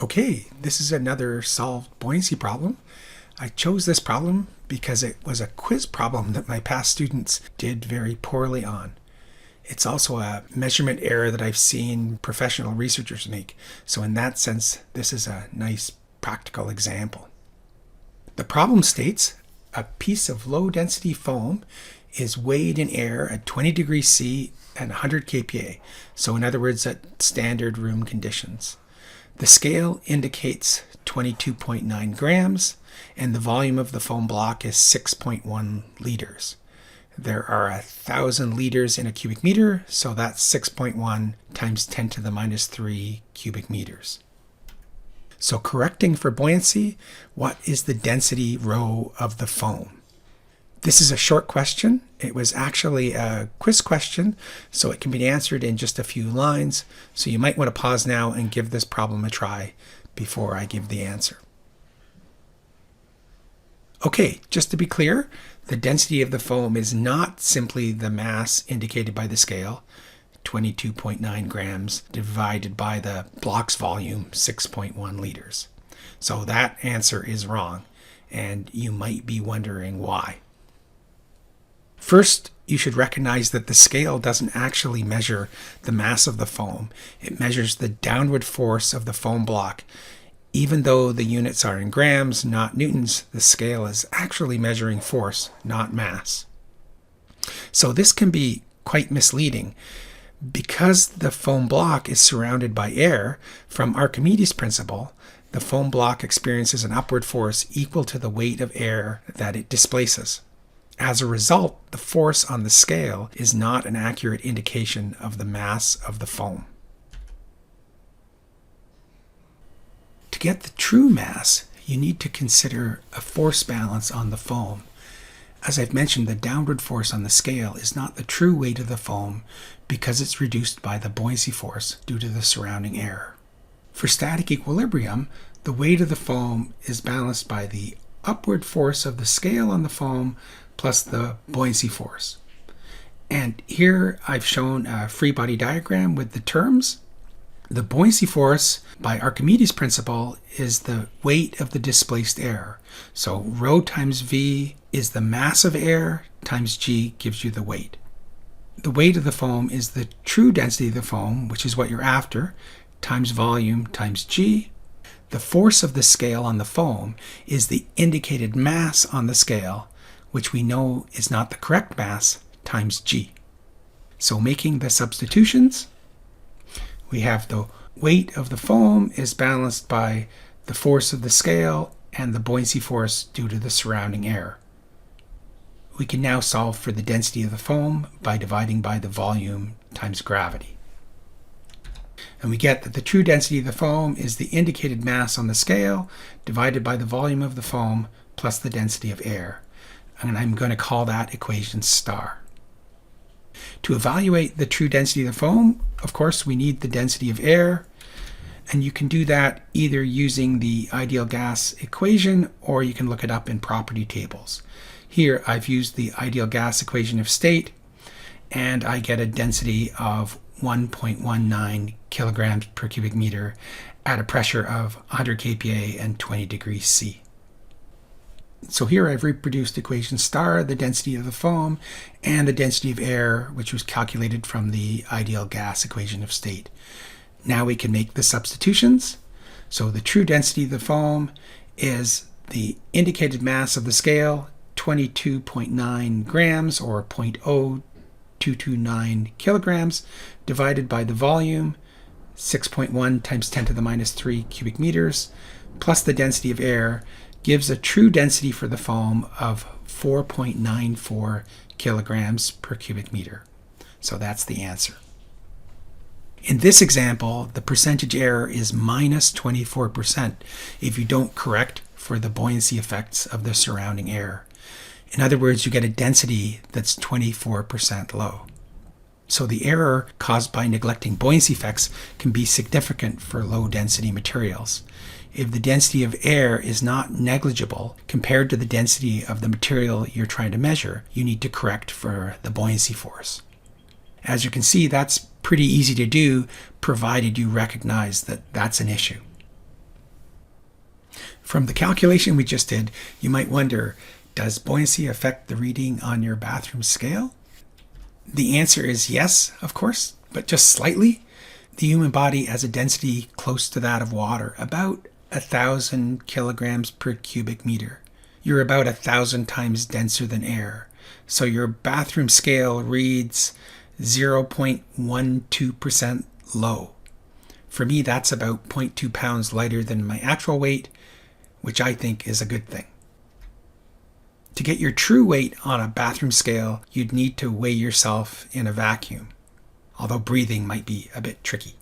Okay, this is another solved buoyancy problem. I chose this problem because it was a quiz problem that my past students did very poorly on. It's also a measurement error that I've seen professional researchers make. So in that sense, this is a nice practical example. The problem states a piece of low density foam is weighed in air at 20 degrees C and 100 kPa. So in other words, at standard room conditions. The scale indicates 22.9 grams and the volume of the foam block is 6.1 liters. There are 1,000 liters in a cubic meter, so that's 6.1 times 10 to the minus 3 cubic meters. So correcting for buoyancy, what is the density rho of the foam? This is a short question. It was actually a quiz question, so it can be answered in just a few lines. So you might want to pause now and give this problem a try before I give the answer. Okay, just to be clear, the density of the foam is not simply the mass indicated by the scale, 22.9 grams divided by the block's volume, 6.1 liters. So that answer is wrong, and you might be wondering why. First, you should recognize that the scale doesn't actually measure the mass of the foam. It measures the downward force of the foam block. Even though the units are in grams, not newtons, the scale is actually measuring force, not mass. So this can be quite misleading. Because the foam block is surrounded by air, from Archimedes' principle, the foam block experiences an upward force equal to the weight of air that it displaces. As a result, the force on the scale is not an accurate indication of the mass of the foam. To get the true mass, you need to consider a force balance on the foam. As I've mentioned, the downward force on the scale is not the true weight of the foam because it's reduced by the buoyancy force due to the surrounding air. For static equilibrium, the weight of the foam is balanced by the upward force of the scale on the foam plus the buoyancy force. And here I've shown a free body diagram with the terms. The buoyancy force by Archimedes' principle is the weight of the displaced air. So rho times V is the mass of air times G gives you the weight. The weight of the foam is the true density of the foam, which is what you're after, times volume times G. The force of the scale on the foam is the indicated mass on the scale, which we know is not the correct mass, times G. So making the substitutions, we have the weight of the foam is balanced by the force of the scale and the buoyancy force due to the surrounding air. We can now solve for the density of the foam by dividing by the volume times gravity. And we get that the true density of the foam is the indicated mass on the scale divided by the volume of the foam plus the density of air. And I'm going to call that equation star. To evaluate the true density of the foam, of course, we need the density of air. And you can do that either using the ideal gas equation or you can look it up in property tables. Here I've used the ideal gas equation of state and I get a density of 1.19 kilograms per cubic meter at a pressure of 100 kPa and 20 degrees C. So here I've reproduced equation star, the density of the foam, and the density of air, which was calculated from the ideal gas equation of state. Now we can make the substitutions. So the true density of the foam is the indicated mass of the scale, 22.9 grams or 0.0229 kilograms, divided by the volume, 6.1 times 10 to the minus 3 cubic meters, plus the density of air, gives a true density for the foam of 4.94 kilograms per cubic meter. So that's the answer. In this example, the percentage error is minus 24% if you don't correct for the buoyancy effects of the surrounding air. In other words, you get a density that's 24% low. So the error caused by neglecting buoyancy effects can be significant for low density materials. If the density of air is not negligible compared to the density of the material you're trying to measure, you need to correct for the buoyancy force. As you can see, that's pretty easy to do, provided you recognize that that's an issue. From the calculation we just did, you might wonder, does buoyancy affect the reading on your bathroom scale? The answer is yes, of course, but just slightly. The human body has a density close to that of water, about 1,000 kilograms per cubic meter. You're about 1,000 times denser than air, so your bathroom scale reads 0.12% low. For me, that's about 0.2 pounds lighter than my actual weight, which I think is a good thing. To get your true weight on a bathroom scale, you'd need to weigh yourself in a vacuum, although breathing might be a bit tricky.